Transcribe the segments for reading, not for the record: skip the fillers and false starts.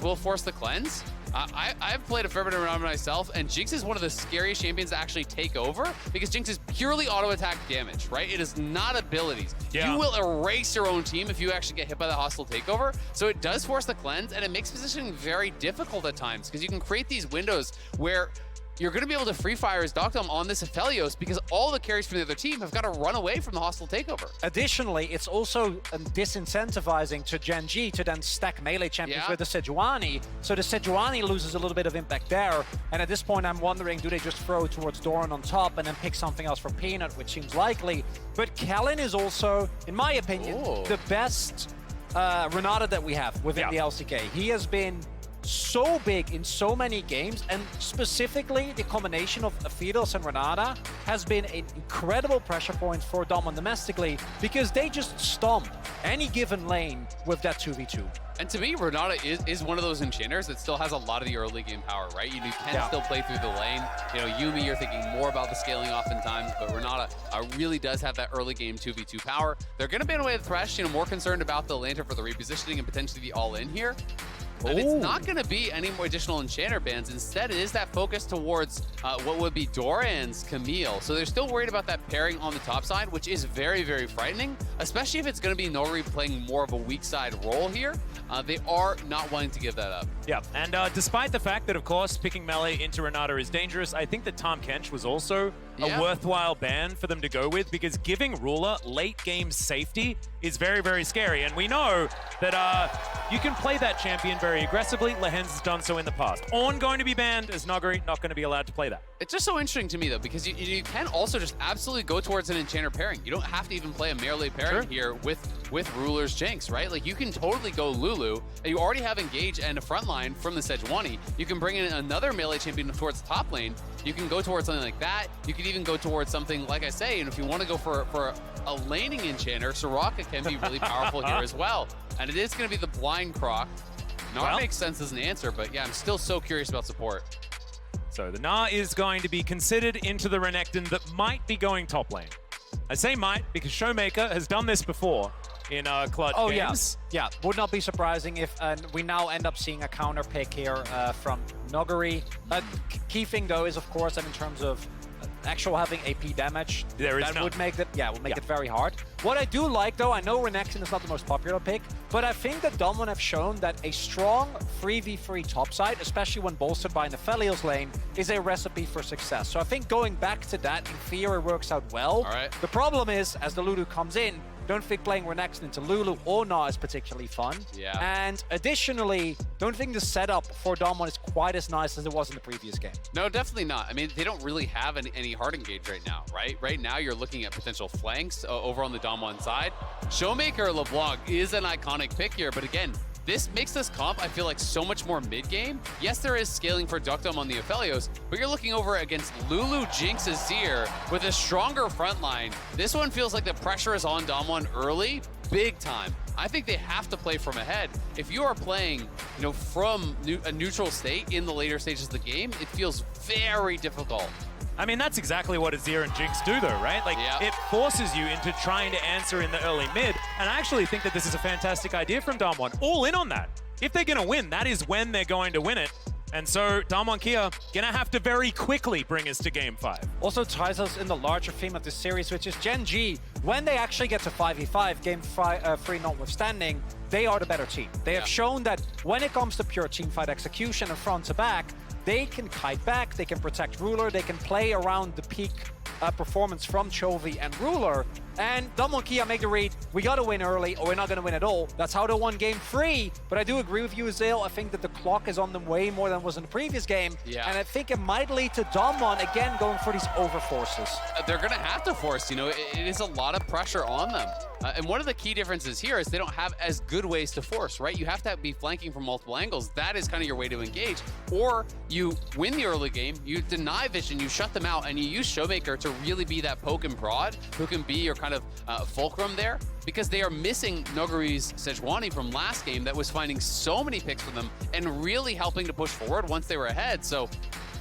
will force the cleanse. I've played a fair bit of Renata myself, and Jinx is one of the scariest champions to actually take over because Jinx is purely auto-attack damage, right? It is not abilities. Yeah. You will erase your own team if you actually get hit by the hostile takeover. So it does force the cleanse, and it makes positioning very difficult at times because you can create these windows where you're going to be able to free fire his Deokdam on this Aphelios because all the carries from the other team have got to run away from the hostile takeover. Additionally, it's also disincentivizing to Gen.G to then stack melee champions with the Sejuani, so the Sejuani loses a little bit of impact there, and at this point I'm wondering, do they just throw towards Doran on top and then pick something else for Peanut, which seems likely, but Kellin is also, in my opinion, the best Renata that we have within the LCK. He has been so big in so many games, and specifically the combination of Aphelios and Renata has been an incredible pressure point for DWGK domestically because they just stomp any given lane with that 2v2. And to me, Renata is one of those enchanters that still has a lot of the early game power, right? You can still play through the lane. You know, Yuumi, you're thinking more about the scaling oftentimes, but Renata really does have that early game 2v2 power. They're going to ban away the Thresh, you know, more concerned about the Lantern for the repositioning and potentially the all-in here. And it's not going to be any more additional enchanter bans. Instead, it is that focus towards what would be Doran's Camille. So they're still worried about that pairing on the top side, which is very, very frightening, especially if it's going to be Nuguri playing more of a weak side role here. They are not wanting to give that up. Yeah, and despite the fact that, of course, picking melee into Renata is dangerous, I think that Tahm Kench was also a worthwhile ban for them to go with, because giving Ruler late game safety is very, very scary. And we know that you can play that champion very aggressively. Lehends has done so in the past. Ornn going to be banned as Nuguri, not going to be allowed to play that. It's just so interesting to me, though, because you can also just absolutely go towards an enchanter pairing. You don't have to even play a melee pairing here with Ruler's Jinx, right? Like, you can totally go Lulu, and you already have Engage and a frontline from the Sejuani. You can bring in another melee champion towards the top lane. You can go towards something like that. You could even go towards something, like I say, and if you want to go for a laning enchanter, Soraka can be really powerful here as well. And it is going to be the blind Croc. Gnar makes sense as an answer, but yeah, I'm still so curious about support. So the Gnar is going to be considered into the Renekton that might be going top lane. I say might because ShowMaker has done this before in clutch games. Yeah, would not be surprising if we now end up seeing a counter pick here from Nuguri. Key thing though is, of course, that in terms of actual having AP damage, that would make it it very hard. What I do like though, I know Renekton is not the most popular pick, but I think that DWGK have shown that a strong 3v3 topside, especially when bolstered by an Aphelios lane, is a recipe for success. So I think going back to that in theory works out well. The problem is, as the Lulu comes in, don't think playing Renekton into Lulu or Gnar is particularly fun. And additionally, don't think the setup for DWGK is quite as nice as it was in the previous game. No, definitely not. I mean, they don't really have any hard engage right now, right? Right now, you're looking at potential flanks over on the DWGK side. ShowMaker LeBlanc is an iconic pick here, but again, this makes this comp, I feel like, so much more mid-game. Yes, there is scaling for Deokdam on the Aphelios, but you're looking over against Lulu, Jinx, Azir with a stronger front line. This one feels like the pressure is on DWGK early, big time. I think they have to play from ahead. If you are playing, you know, from a neutral state in the later stages of the game, it feels very difficult. I mean, that's exactly what Azir and Jinx do, though, right? Like, it forces you into trying to answer in the early mid, and I actually think that this is a fantastic idea from DWGK. All in on that. If they're going to win, that is when they're going to win it. And so, DWGK Kia gonna have to very quickly bring us to Game 5. Also ties us in the larger theme of this series, which is Gen.G. When they actually get to 5v5, Game 3 notwithstanding, they are the better team. They have shown that when it comes to pure teamfight execution and front to back, they can kite back, they can protect Ruler, they can play around the peak performance from Chovy and Ruler. And DWGK Kia make the read, we gotta win early or we're not gonna win at all. That's how they won Game 3. But I do agree with you, Zale. I think that the clock is on them way more than was in the previous game. And I think it might lead to DWGK again going for these overforces. They're gonna have to force, you know, it is a lot of pressure on them. And one of the key differences here is they don't have as good ways to force, right? You have to be flanking from multiple angles. That is kind of your way to engage. Or you win the early game, you deny vision, you shut them out, and you use ShowMaker to really be that poke and prod who can be your kind of fulcrum there, because they are missing Nuguri's Sejuani from last game that was finding so many picks for them and really helping to push forward once they were ahead. So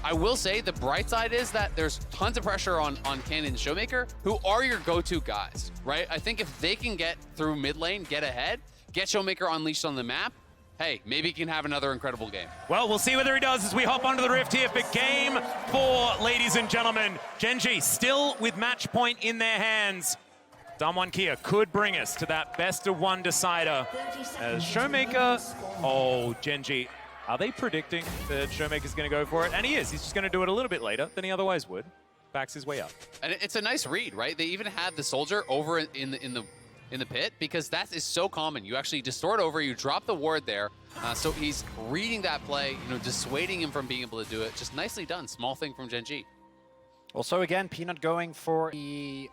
I will say the bright side is that there's tons of pressure on Cannon and ShowMaker, who are your go-to guys, right? I think if they can get through mid lane, get ahead, get ShowMaker unleashed on the map, hey, maybe he can have another incredible game. Well, we'll see whether he does as we hop onto the Rift here for Game 4, ladies and gentlemen. Gen.G still with match point in their hands. DWG Kia could bring us to that best-of-1 decider. As ShowMaker, Gen.G, are they predicting that ShowMaker's going to go for it? And he is. He's just going to do it a little bit later than he otherwise would. Backs his way up. And it's a nice read, right? They even had the soldier over in the pit because that is so common. You actually distort over, you drop the ward there. So he's reading that play, dissuading him from being able to do it. Just nicely done. Small thing from Gen.G. Also, again, Peanut going for the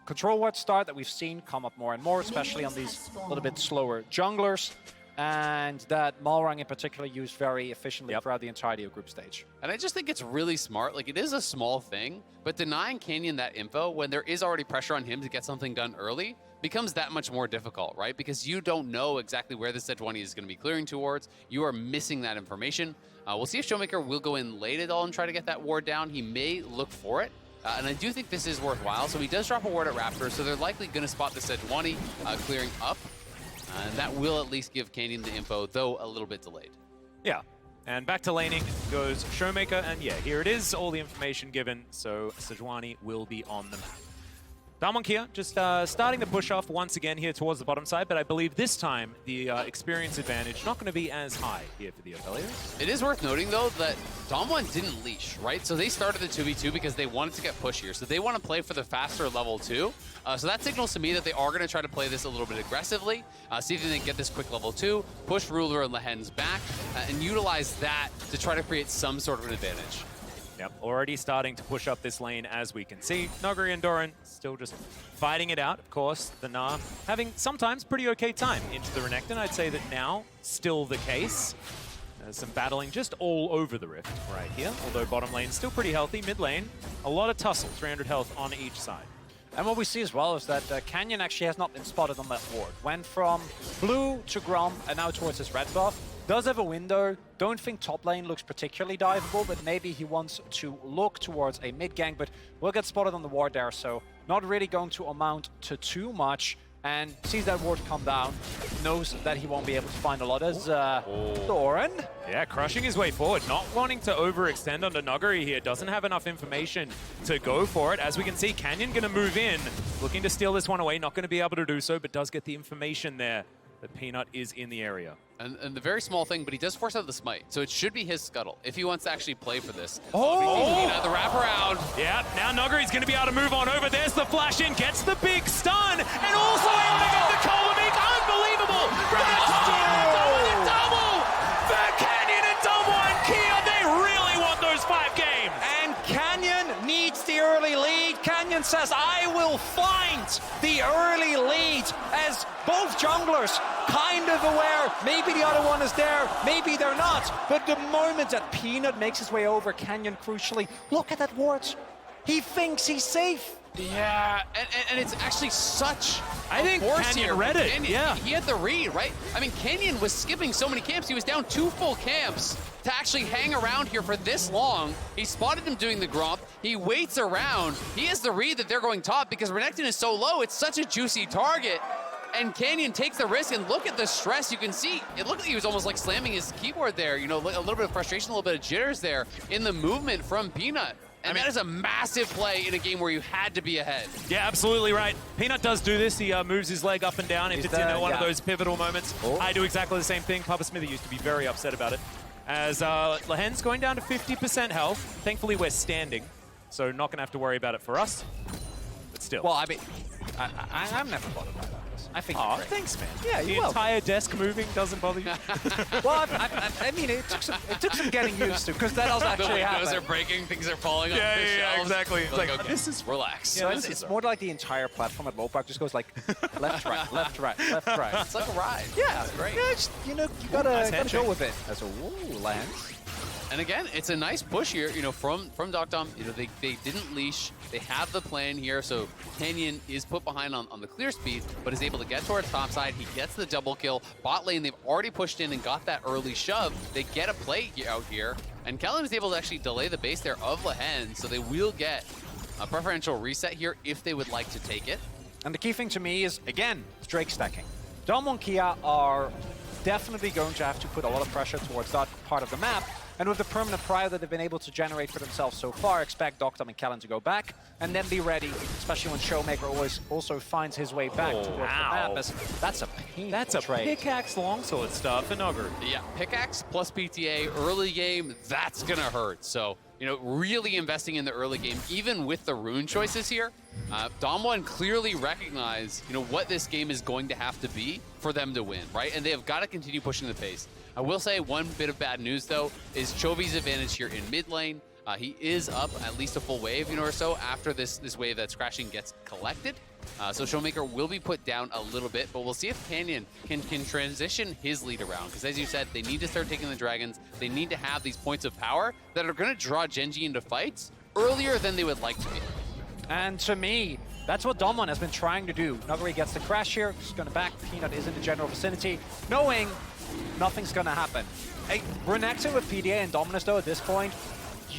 control ward start that we've seen come up more and more, especially on these little bit slower junglers. And that Malrang in particular used very efficiently throughout the entirety of group stage. And I just think it's really smart. Like, it is a small thing, but denying Canyon that info when there is already pressure on him to get something done early becomes that much more difficult, right? Because you don't know exactly where the Sejuani is going to be clearing towards. You are missing that information. We'll see if ShowMaker will go in late at all and try to get that ward down. He may look for it. And I do think this is worthwhile. So he does drop a ward at Raptor, so they're likely going to spot the Sejuani clearing up. And that will at least give Canyon the info, though a little bit delayed. Yeah. And back to laning goes ShowMaker. And yeah, here it is, all the information given. So Sejuani will be on the map. DWG Kia just starting the push off once again here towards the bottom side, but I believe this time the experience advantage not going to be as high here for the Aphelios. It is worth noting, though, that DWG didn't leash, right? So they started the 2v2 because they wanted to get pushier. So they want to play for the faster level 2. So that signals to me that they are going to try to play this a little bit aggressively, see if they can get this quick level 2, push Ruler and Lehends back, and utilize that to try to create some sort of an advantage. Yep, already starting to push up this lane as we can see. Nuguri and Doran still just fighting it out. Of course, the Gnar having sometimes pretty okay time into the Renekton. I'd say that now still the case. There's some battling just all over the Rift right here. Although bottom lane still pretty healthy. Mid lane, a lot of tussle, 300 health on each side. And what we see as well is that Canyon actually has not been spotted on that ward. Went from blue to Grom and now towards his red buff. Does have a window. Don't think top lane looks particularly diveable, but maybe he wants to look towards a mid gank, but will get spotted on the ward there, so not really going to amount to too much. And sees that ward come down, knows that he won't be able to find a lot as Doran. Yeah, crushing his way forward, not wanting to overextend onto Nuguri here. Doesn't have enough information to go for it. As we can see, Canyon going to move in, looking to steal this one away. Not going to be able to do so, but does get the information there that Peanut is in the area. And the very small thing, but he does force out the smite, so it should be his scuttle if he wants to actually play for this. Peanut, the wraparound. Yeah, now Nuguri's going to be able to move on over. There's the flash in, gets the big stun, and also able to get the Chovy. Unbelievable! Renekton, double! For Canyon and DWG Kia, they really want those 5 games. And Canyon needs the early lead. Canyon says, I will find the early lead, as both junglers kind of aware. Maybe the other one is there, maybe they're not. But the moment that Peanut makes his way over, Canyon crucially, look at that ward. He thinks he's safe. Yeah, and it's actually such I think Canyon read it. Canyon. Yeah. He had the read, right? I mean, Canyon was skipping so many camps. He was down 2 full camps to actually hang around here for this long. He spotted him doing the gromp. He waits around. He has the read that they're going top because Renekton is so low. It's such a juicy target. And Canyon takes the risk, and look at the stress. You can see, it looked like he was almost like slamming his keyboard there. A little bit of frustration, a little bit of jitters there in the movement from Peanut. And that is a massive play in a game where you had to be ahead. Yeah, absolutely right. Peanut does do this. He moves his leg up and down if it's in one of those pivotal moments. I do exactly the same thing. Papa Smithy used to be very upset about it. As Lehends going down to 50% health. Thankfully, we're standing, so not going to have to worry about it for us. But still. Well, I mean, I'm never bothered by that. I think. Oh, thanks, man. Yeah, the entire desk moving doesn't bother you. Well, I mean, it took some getting used to, because that does actually happen. The windows are breaking, things are falling off the shelves. Yeah, exactly. It's like, okay, this is relax. Yeah, it's more like the entire platform at Lowpack just goes like left, right, left, right, left, right. It's like a ride. Yeah, it's great. Yeah, just, you gotta go with it. That's a Lehends. And again, it's a nice push here, from Deokdam. They didn't leash. They have the plan here, so Canyon is put behind on the clear speed, but is able to get towards top side. He gets the double kill. Bot lane, they've already pushed in and got that early shove. They get a play out here, and Kellin is able to actually delay the base there of Lehends, so they will get a preferential reset here if they would like to take it. And the key thing to me is, again, Drake stacking. DWG Kia are definitely going to have to put a lot of pressure towards that part of the map. And with the permanent prio that they've been able to generate for themselves so far, expect Deokdam and Kellin to go back and then be ready, especially when ShowMaker always also finds his way back towards the map. That's a painful That's a trade. pickaxe longsword stuff for Nuguri. Yeah, pickaxe plus PTA early game, that's gonna hurt. So, you know, really investing in the early game, even with the rune choices here, DAMWON clearly recognize, you know, what this game is going to have to be for them to win, right? And they have got to continue pushing the pace. I will say one bit of bad news, though, is Chovy's advantage here in mid lane. He is up at least a full wave, you know, or so after this wave that's crashing gets collected. So ShowMaker will be put down a little bit, but we'll see if Canyon can transition his lead around. Because as you said, they need to start taking the dragons. They need to have these points of power that are going to draw Gen.G into fights earlier than they would like to be. And to me, that's what DWG has been trying to do. Nuguri gets the crash here, just going to back. Peanut is in the general vicinity, knowing nothing's going to happen. Hey, Renekton with PDA and Dominus, though, at this point,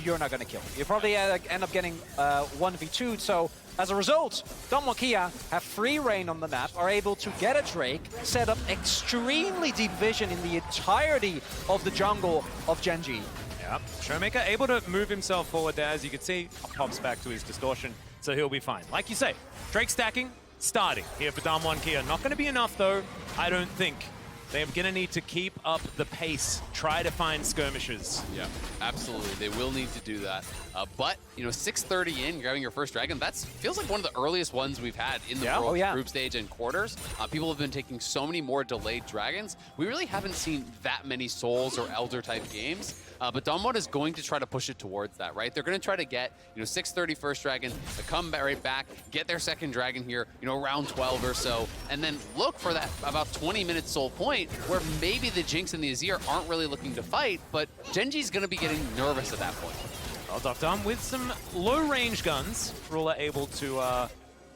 you're not going to kill. You probably end up getting 1v2'd, so as a result, DWG Kia have free reign on the map, are able to get a Drake, set up extremely deep vision in the entirety of the jungle of Gen.G. Yep, ShowMaker able to move himself forward there, as you can see, pops back to his distortion, so he'll be fine. Like you say, Drake stacking, starting here for DWG Kia. Not going to be enough, though, I don't think. They're going to need to keep up the pace, try to find skirmishes. Yeah, absolutely. They will need to do that. But, you know, 6:30 in, grabbing your first dragon, that feels like one of the earliest ones we've had in the group stage and quarters. People have been taking so many more delayed dragons. We really haven't seen that many Souls or Elder type games. But DWG is going to try to push it towards that, right? They're going to try to get, you know, 6:30 first dragon, come right back, get their second dragon here, you know, around 12 or so, and then look for that about 20-minute soul point where maybe the Jinx and the Azir aren't really looking to fight, but Gen.G's going to be getting nervous at that point. Well, Deokdam with some low-range guns, Ruler able to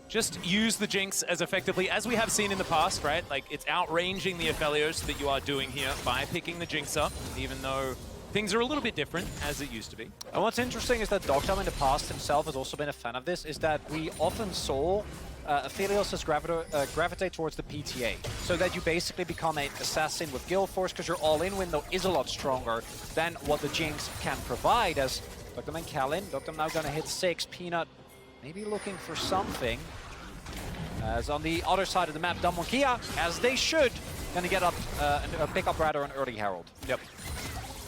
just use the Jinx as effectively as we have seen in the past, right? Like, it's outranging the Aphelios that you are doing here by picking the Jinx up, even though things are a little bit different as it used to be. And what's interesting is that Deokdam in the past himself has also been a fan of this, is that we often saw Aphelios gravitate towards the PTA, so that you basically become an assassin with Guild Force, because your all-in window is a lot stronger than what the Jinx can provide. As Deokdam and Kellin, Deokdam now gonna hit 6, Peanut maybe looking for something. As on the other side of the map, DWG Kia, as they should, gonna get up, pick up rather an early Herald. Yep.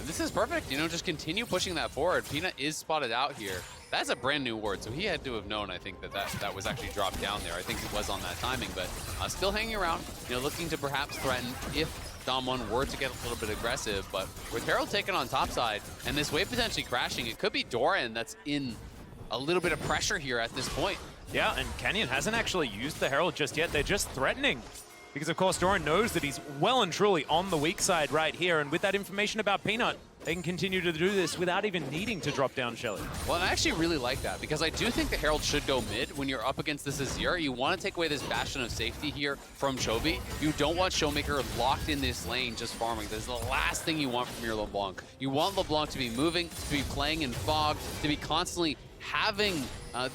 This is perfect, you know, just continue pushing that forward. Peanut is spotted out here. That's a brand new ward, so he had to have known, I think, that was actually dropped down there. I think it was on that timing, but still hanging around, you know, looking to perhaps threaten if DWG were to get a little bit aggressive. But with Herald taken on topside and this wave potentially crashing, it could be Doran that's in a little bit of pressure here at this point. Yeah, and Canyon hasn't actually used the Herald just yet. They're just threatening. Because, of course, Doran knows that he's well and truly on the weak side right here. And with that information about Peanut, they can continue to do this without even needing to drop down Shelly. Well, and I actually really like that, because I do think the Herald should go mid when you're up against this Azir. You want to take away this bastion of safety here from Chovy. You don't want ShowMaker locked in this lane just farming. That's the last thing you want from your LeBlanc. You want LeBlanc to be moving, to be playing in fog, to be constantly having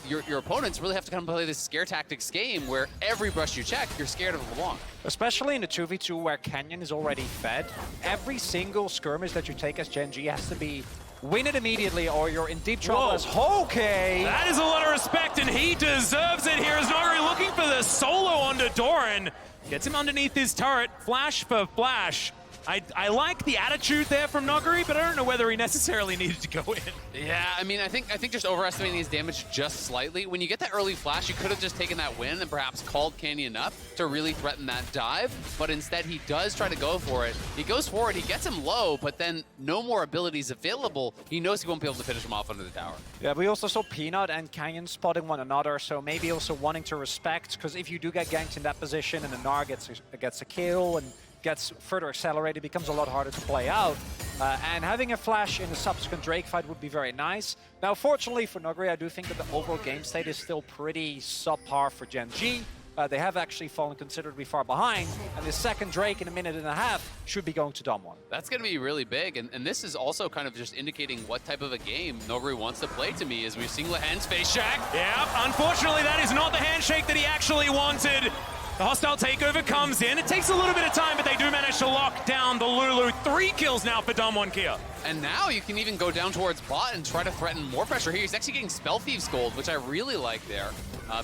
your opponents really have to kind of play this scare tactics game where every brush you check, you're scared of LeBlanc. Especially in the 2v2 where Canyon is already fed, every single skirmish that you take as Gen.G has to be win it immediately or you're in deep trouble. As okay. That is a lot of respect, and he deserves it here as Nuguri looking for the solo onto Doran. Gets him underneath his turret, flash for flash. I like the attitude there from Nuguri, but I don't know whether he necessarily needed to go in. Yeah, I mean, I think just overestimating his damage just slightly. When you get that early flash, you could have just taken that win and perhaps called Canyon up to really threaten that dive, but instead he does try to go for it. He goes forward, he gets him low, but then no more abilities available. He knows he won't be able to finish him off under the tower. Yeah, we also saw Peanut and Canyon spotting one another, so maybe also wanting to respect, because if you do get ganked in that position and the Gnar gets a kill and gets further accelerated, becomes a lot harder to play out. And having a flash in the subsequent Drake fight would be very nice. Now, fortunately for Nuguri, I do think that the overall game state is still pretty subpar for Gen.G. They have actually fallen considerably far behind, and the second Drake in a minute and a half should be going to DWG. That's going to be really big, and this is also kind of just indicating what type of a game Nuguri wants to play to me, as we've seen Lehends face Shaq. Yeah, unfortunately that is not the handshake that he actually wanted. The hostile takeover comes in. It takes a little bit of time, but they do manage to lock down the Lulu. 3 kills now for DWG Kia. And now you can even go down towards bot and try to threaten more pressure here. He's actually getting Spell Thieves gold, which I really like there.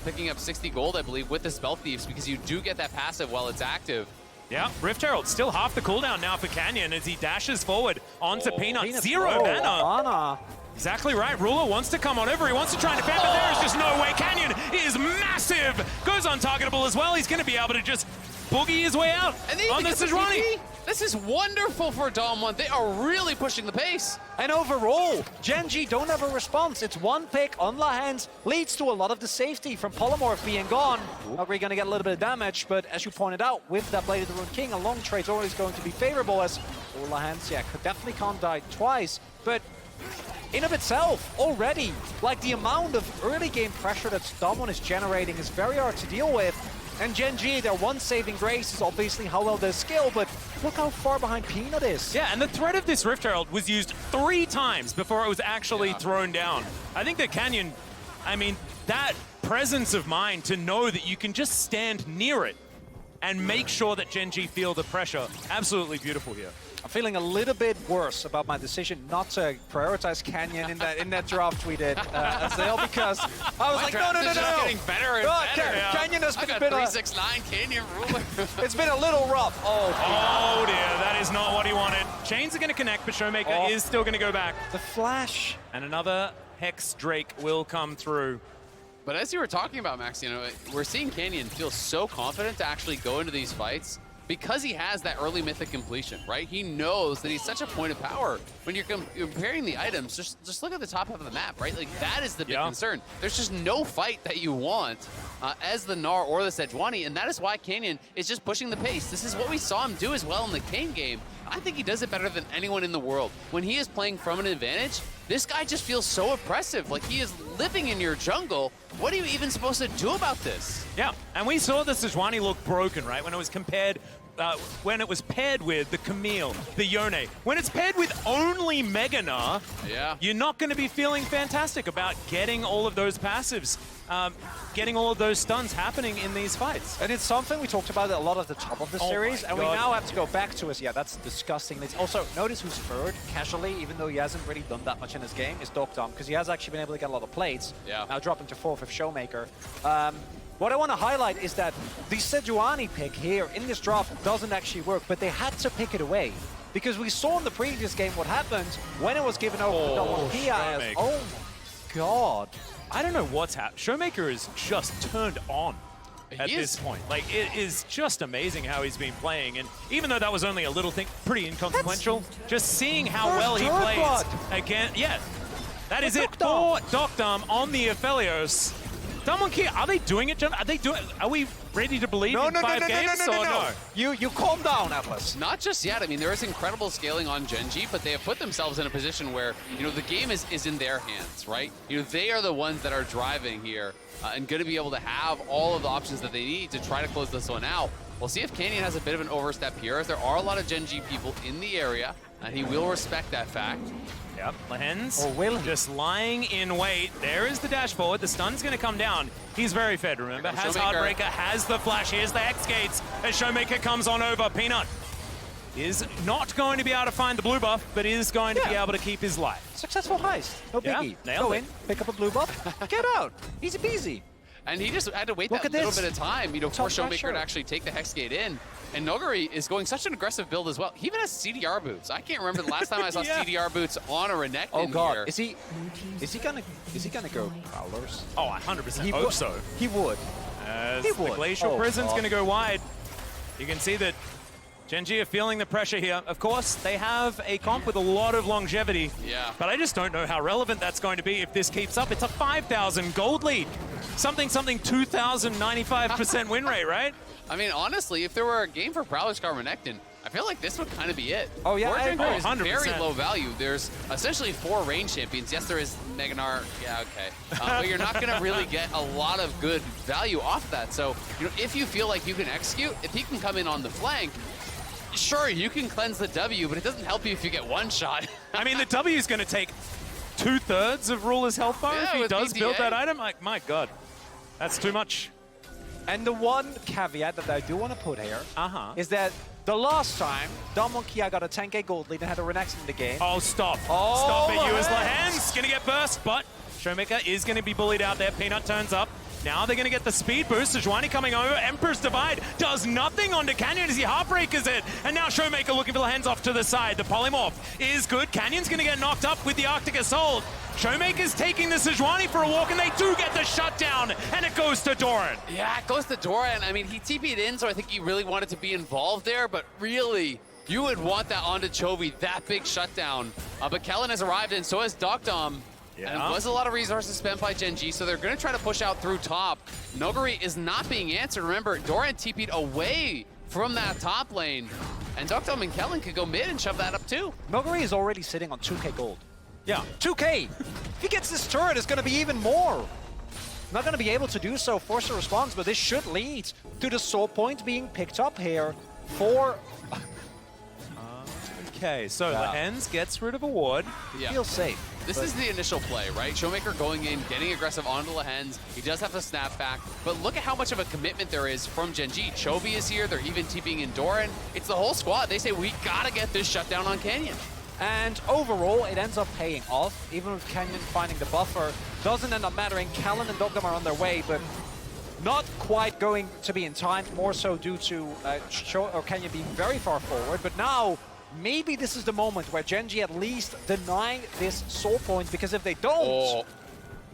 Picking up 60 gold, I believe, with the Spell Thieves, because you do get that passive while it's active. Yeah, Rift Herald still half the cooldown now for Canyon as he dashes forward onto Peanut. Zero mana. Exactly right. Ruler wants to come on over. He wants to try and defend, but there is just no way. Canyon is massive. Goes untargetable as well. He's going to be able to just boogie his way out on the Sejuani. This is wonderful for DWG. They are really pushing the pace. And overall, Gen.G don't have a response. It's one pick on Lehends, leads to a lot of the safety from Polymorph being gone. Nuguri going to get a little bit of damage, but as you pointed out, with that Blade of the Rune King, a long trade's always going to be favorable as Lehends, yeah, definitely can't die twice, but in of itself, already, like the amount of early game pressure that DWG is generating is very hard to deal with. And Gen.G, their one saving grace is obviously how well they skill, but look how far behind Peanut is. Yeah, and the threat of this Rift Herald was used 3 times before it was actually thrown down. I think that Canyon, I mean, that presence of mind to know that you can just stand near it and make sure that Gen.G feel the pressure, absolutely beautiful here. I'm feeling a little bit worse about my decision not to prioritize Canyon in that draft we did as well, because I was like, no. Getting better and better. Canyon has been a bit 369 Canyon ruler. It's been a little rough. Oh dear, that is not what he wanted. Chains are going to connect, but ShowMaker is still going to go back. The flash. And another Hex Drake will come through. But as you were talking about, Max, you know, we're seeing Canyon feel so confident to actually go into these fights because he has that early mythic completion, right? He knows that he's such a point of power. When you're comparing the items, just look at the top half of the map, right? Like, that is the big concern. There's just no fight that you want as the Gnar or the Sejuani, and that is why Canyon is just pushing the pace. This is what we saw him do as well in the Kane game. I think he does it better than anyone in the world. When he is playing from an advantage, this guy just feels so oppressive. Like, he is living in your jungle. What are you even supposed to do about this? Yeah, and we saw the Sejuani look broken, right? When it was compared, when it was paired with the Camille, the Yone. When it's paired with only Mega Gnar, you're not going to be feeling fantastic about getting all of those passives, getting all of those stuns happening in these fights. And it's something we talked about a lot at the top of the series, and we now have to go back to us. Yeah, that's disgusting. Also, notice who's third, casually, even though he hasn't really done that much in his game, is Deokdam, because he has actually been able to get a lot of plates. Now dropping to 4th with ShowMaker. What I want to highlight is that the Sejuani pick here in this drop doesn't actually work, but they had to pick it away. Because we saw in the previous game what happened when it was given over to DWG Kia. Oh my god. I don't know what's happened. ShowMaker is just turned on at this point. Like, it is just amazing how he's been playing. And even though that was only a little thing, pretty inconsequential, just seeing how well he plays again. Yeah, that is it for Deokdam on the Aphelios. DWG Kia, are they doing it, John? Are they doing? Are we ready to believe in 5 games or no? You calm down, Atlas. Not just yet. I mean, there is incredible scaling on Gen.G, but they have put themselves in a position where, you know, the game is in their hands, right? You know, they are the ones that are driving here and going to be able to have all of the options that they need to try to close this one out. We'll see if Canyon has a bit of an overstep here, as there are a lot of Gen.G people in the area, and he will respect that fact. Yep, Lehends or will he? Just lying in wait. There is the dash forward. The stun's going to come down. He's very fed, remember. Has Heartbreaker, has the flash. Here's the Hex Gates as ShowMaker comes on over. Peanut is not going to be able to find the blue buff, but is going to be able to keep his life. Successful heist. No biggie. Go in, pick up a blue buff, get out. Easy peasy. And he just had to wait that little bit of time, you know, for ShowMaker to actually take the Hex Gate in. And Nuguri is going such an aggressive build as well. He even has CDR boots. I can't remember the last time I saw CDR boots on a Renekton. Oh god, here. is he gonna go Prowlers? Oh, 100% hope so. He would. As the Glacial Prison's gonna go wide. You can see that Gen.G are feeling the pressure here. Of course, they have a comp with a lot of longevity. But I just don't know how relevant that's going to be if this keeps up. It's a 5,000 gold lead. Something 2,095% win rate, right? I mean, honestly, if there were a game for Prowler Scar Renekton, I feel like this would kind of be it. Oh, yeah, I agree. is very low value. There's essentially 4 range champions. Yes, there is Mega Gnar. Yeah, okay. But you're not going to really get a lot of good value off that. So, you know, if you feel like you can execute, if he can come in on the flank, sure, you can cleanse the W, but it doesn't help you if you get one shot. I mean, the W is going to take 2/3 of Ruler's health bar if he does build that item. Like, my god, that's too much. And the one caveat that I do want to put here is that the last time DWG Kia got a 10k gold lead and had a Renekton in the game. Oh, stop. Oh, Stop it, you as Lehends. Lehends. Gonna get burst, but ShowMaker is gonna be bullied out there. Peanut turns up. Now they're gonna get the speed boost. Sejuani coming over. Emperor's Divide does nothing onto Canyon as he heartbreakers it. And now ShowMaker looking for Lehends off to the side. The polymorph is good. Canyon's gonna get knocked up with the Arctic Assault. ShowMaker's taking the Sejuani for a walk, and they do get the shutdown, and it goes to Doran. Yeah, it goes to Doran. I mean, he TP'd in, so I think he really wanted to be involved there, but really, you would want that onto Chovy, that big shutdown. But Kellin has arrived, and so has Deokdam. Yeah. And it was a lot of resources spent by Gen.G, so they're going to try to push out through top. Nuguri is not being answered. Remember, Doran TP'd away from that top lane, and Deokdam and Kellin could go mid and shove that up too. Nuguri is already sitting on 2k gold. Yeah. 2k! If he gets this turret, it's going to be even more. Not going to be able to do so, force a response, but this should lead to the soul point being picked up here for... Okay, so Lehends gets rid of a ward. Yeah. Feels safe. This is the initial play, right? ShowMaker going in, getting aggressive onto Lehends. He does have to snap back, but look at how much of a commitment there is from Gen.G. Chovy is here, they're even TPing in Doran. It's the whole squad. They say, we gotta get this shutdown on Canyon. And overall, it ends up paying off. Even with Canyon finding the buffer, doesn't end up mattering. Kellin and Deokdam are on their way, but not quite going to be in time, more so due to Canyon being very far forward. But now, maybe this is the moment where Gen.G at least deny this soul point, because if they don't...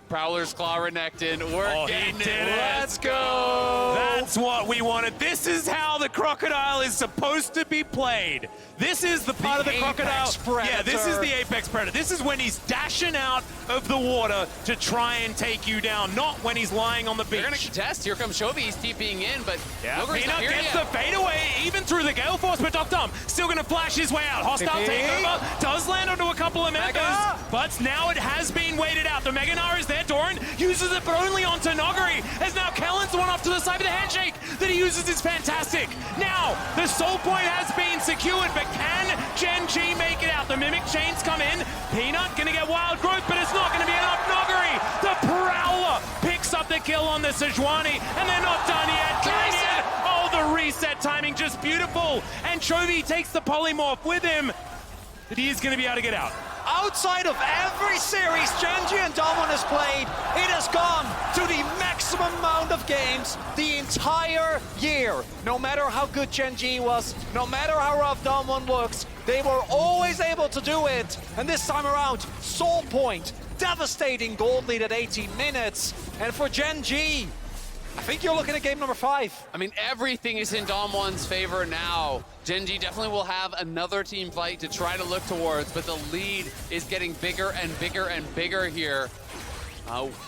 Prowler's Claw Renekton, we're getting it. Let's go! That's what we wanted. This is how the Crocodile is supposed to be played. This is the part of the Crocodile. Yeah, this is the Apex Predator. This is when he's dashing out of the water to try and take you down, not when he's lying on the beach. They're gonna contest. Here comes Chovy. He's TPing in, but Peanut gets the fadeaway even through the Gale Force, but Deokdam still gonna flash his way out. Hostile takeover does land onto a couple of members, but now it has been waited out. The Mega Gnar is there. Doran uses it, but only onto Nuguri, as now Kellin's the one off to the side, but the handshake that he uses is fantastic. Now, the soul point has been secured, but can Gen.G make it out? The Mimic Chains come in. Peanut gonna get wild growth, but it's not gonna be enough. Nuguri, the Prowler, picks up the kill on the Sejuani, and they're not done yet. Canyon, oh, the reset timing, just beautiful. And Chovy takes the polymorph with him, but he is gonna be able to get out. Outside of every series Gen.G and DWG has played, it has gone to the maximum amount of games the entire year. No matter how good Gen.G was, no matter how rough DWG looks, they were always able to do it. And this time around, soul point, devastating gold lead at 18 minutes. And for Gen.G, I think you're looking at game number 5. I mean, everything is in DWG's favor now. Gen.G definitely will have another team fight to try to look towards, but the lead is getting bigger and bigger and bigger here.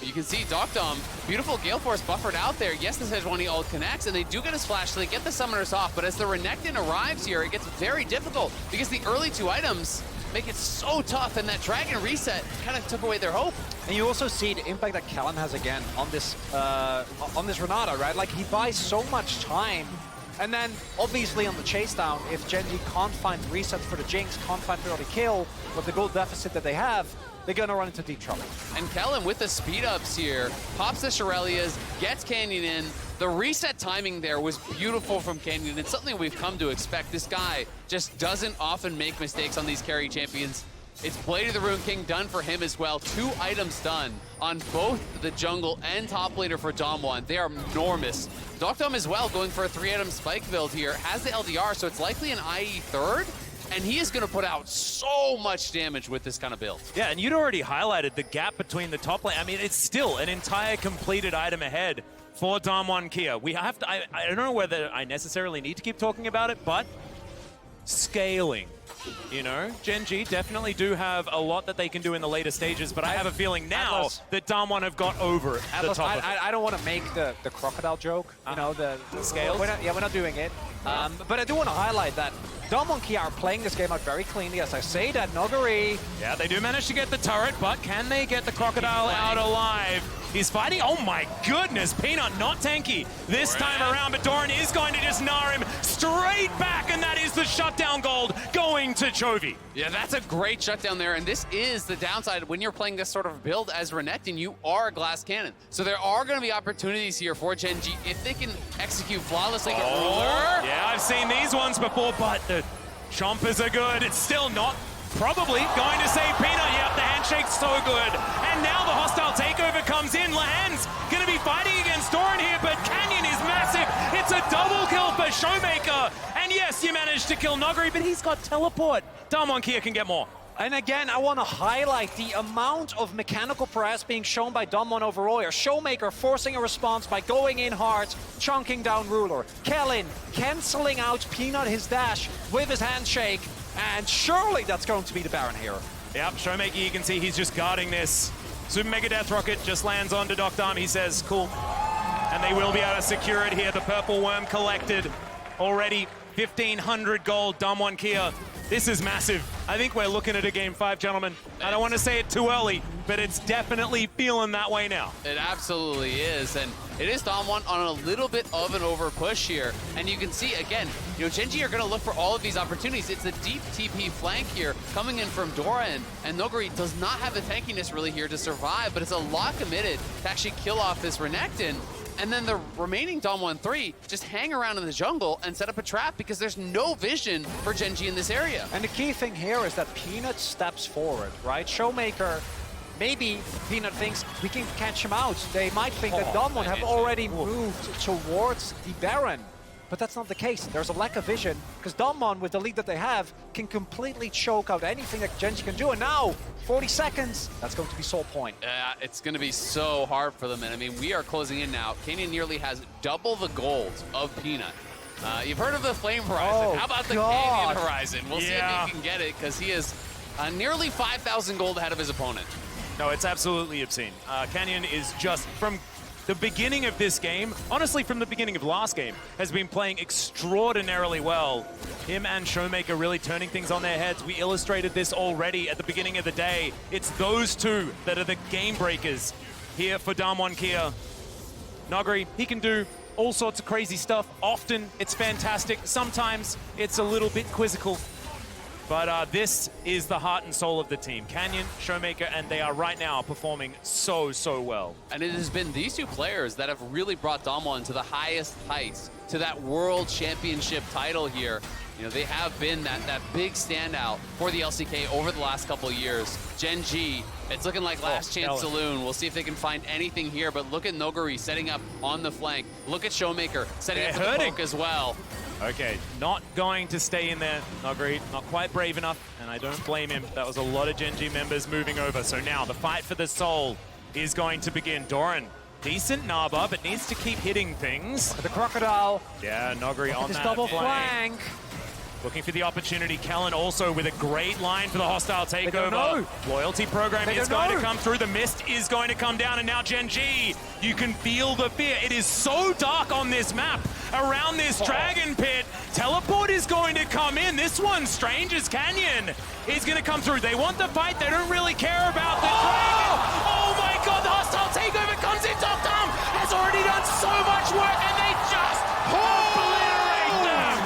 You can see Deokdam, beautiful Gale Force buffered out there. Yes, the Sejuani ult connects, and they do get a splash, so they get the summoners off. But as the Renekton arrives here, it gets very difficult because the early 2 items make it so tough, and that Dragon reset kind of took away their hope. And you also see the impact that Kellin has again on this Renata, right? Like, he buys so much time. And then, obviously, on the chase down, if Gen.G can't find resets for the Jinx, can't find the early kill, with the gold deficit that they have, they're gonna run into deep trouble. And Kellin with the speed ups here, pops the Shirelias, gets Canyon in. The reset timing there was beautiful from Canyon. It's something we've come to expect. This guy just doesn't often make mistakes on these carry champions. It's Blade of the Rune King done for him as well. 2 items done on both the jungle and top laner for DWG. They are enormous. Deokdam as well going for a 3-item spike build here. Has the LDR, so it's likely an IE third. And he is going to put out so much damage with this kind of build. Yeah, and you'd already highlighted the gap between the top lane. I mean, it's still an entire completed item ahead for DWG Kia. We have to, I don't know whether I necessarily need to keep talking about it, but scaling. You know, Gen.G definitely do have a lot that they can do in the later stages, but I have a feeling now that DWG have got over the top of it. I don't want to make the crocodile joke, you know, the scales. We're not doing it. But I do want to highlight that DWG Kia are playing this game out very cleanly. As I say that, Nuguri. Yeah, they do manage to get the turret, but can they get the crocodile out alive? He's fighting. Oh my goodness, Peanut not tanky this time around, but Doran is going to just Gnar him straight back, and that is the shutdown gold going to Chovy. Yeah, that's a great shutdown there, and this is the downside when you're playing this sort of build as Renekton. You are a glass cannon, so there are going to be opportunities here for Gen.G if they can execute flawlessly. Yeah, I've seen these ones before, but the chompers are good. It's still not probably going to save Peanut. Yep, the handshake's so good. And now the hostile takeover comes in. Lehends going to be fighting against Doran here, but Canyon is massive. It's a double kill for ShowMaker. And yes, you managed to kill Nuguri, but he's got teleport. DWG Kia can get more. And again, I want to highlight the amount of mechanical press being shown by DWG over Royer. ShowMaker forcing a response by going in hard, chunking down Ruler. Kellin cancelling out Peanut his dash with his handshake. And surely that's going to be the Baron here. Yep, ShowMaker, you can see he's just guarding this. Super Mega Death Rocket just lands onto Deokdam. He says, cool. And they will be able to secure it here. The Purple Worm collected already. 1,500 gold, DWG Kia. This is massive. I think we're looking at a Game 5, gentlemen. I don't want to say it too early, but it's definitely feeling that way now. It absolutely is, and it is DWG on a little bit of an over push here. And you can see, again, Gen.G are going to look for all of these opportunities. It's a deep TP flank here coming in from Doran, and Nuguri does not have the tankiness really here to survive, but it's a lot committed to actually kill off this Renekton. And then the remaining DWG 3 just hang around in the jungle and set up a trap because there's no vision for Gen.G in this area. And the key thing here is that Peanut steps forward, right? ShowMaker, maybe Peanut thinks we can catch him out. They might think that DWG have already moved towards the Baron. But that's not the case. There's a lack of vision because DWG, with the lead that they have, can completely choke out anything that Gen.G can do. And now, 40 seconds, that's going to be Soul Point. It's going to be so hard for them. And I mean, we are closing in now. Canyon nearly has double the gold of Peanut. You've heard of the Flame Horizon. How about the Canyon Horizon? We'll see if he can get it because he is nearly 5,000 gold ahead of his opponent. No, it's absolutely obscene. Canyon is just from the beginning of this game, honestly from the beginning of last game, has been playing extraordinarily well. Him and ShowMaker really turning things on their heads. We illustrated this already at the beginning of the day. It's those two that are the game breakers here for DWG Kia. Nuguri, he can do all sorts of crazy stuff. Often it's fantastic. Sometimes it's a little bit quizzical. But this is the heart and soul of the team. Canyon, ShowMaker, and they are right now performing so, so well. And it has been these two players that have really brought DWG to the highest heights, to that World Championship title here. They have been that big standout for the LCK over the last couple of years. Gen.G, it's looking like Last Chance Saloon. We'll see if they can find anything here, but look at Nuguri setting up on the flank. Look at ShowMaker setting up for the poke as well. Okay, not going to stay in there, Nuguri. Not quite brave enough, and I don't blame him. That was a lot of Gen.G members moving over. So now the fight for the soul is going to begin. Doran, decent Naba, but needs to keep hitting things. The Crocodile. Yeah, Nuguri on that double flank. Looking for the opportunity. Kellin also with a great line for the hostile takeover. Loyalty program is going to come through. The mist is going to come down, and now Gen.G, you can feel the fear. It is so dark on this map around this dragon pit. Teleport is going to come in. This one's strange as Canyon is going to come through. They want the fight. They don't really care about the dragon. Oh my god, the hostile takeover comes in. Deokdam has already done so much work, and they just obliterate them.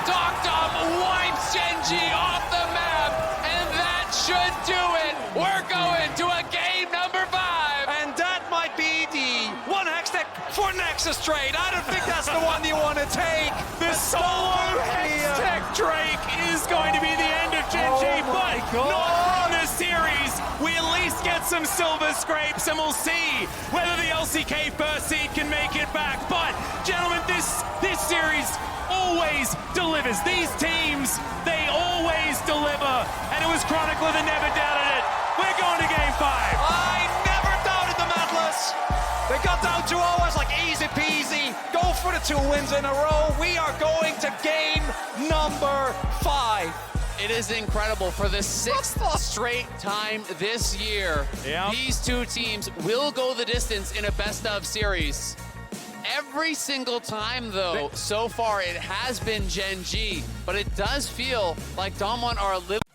Deokdam wipes Gen.G off the map, and that should do it. We're going to a game number 5. And that might be the one Hextech for Nexus trade. I don't think that's the one you want to take. The solo Hextech Drake is going to be the end of Gen.G, but not in the series. We at least get some silver scrapes, and we'll see whether the LCK first seed can make it back. But, gentlemen, this series always delivers. These teams, they always deliver. And it was Chronicler that never doubted it. We're going to game 5. I never doubted them, Atlas. They got down to always like easy peasy. Go for the 2 wins in a row. We are going to game number 5. It is incredible. For the 6th straight time this year, these two teams will go the distance in a best-of series. Every single time, though, so far, it has been Gen.G, but it does feel like DWG are a little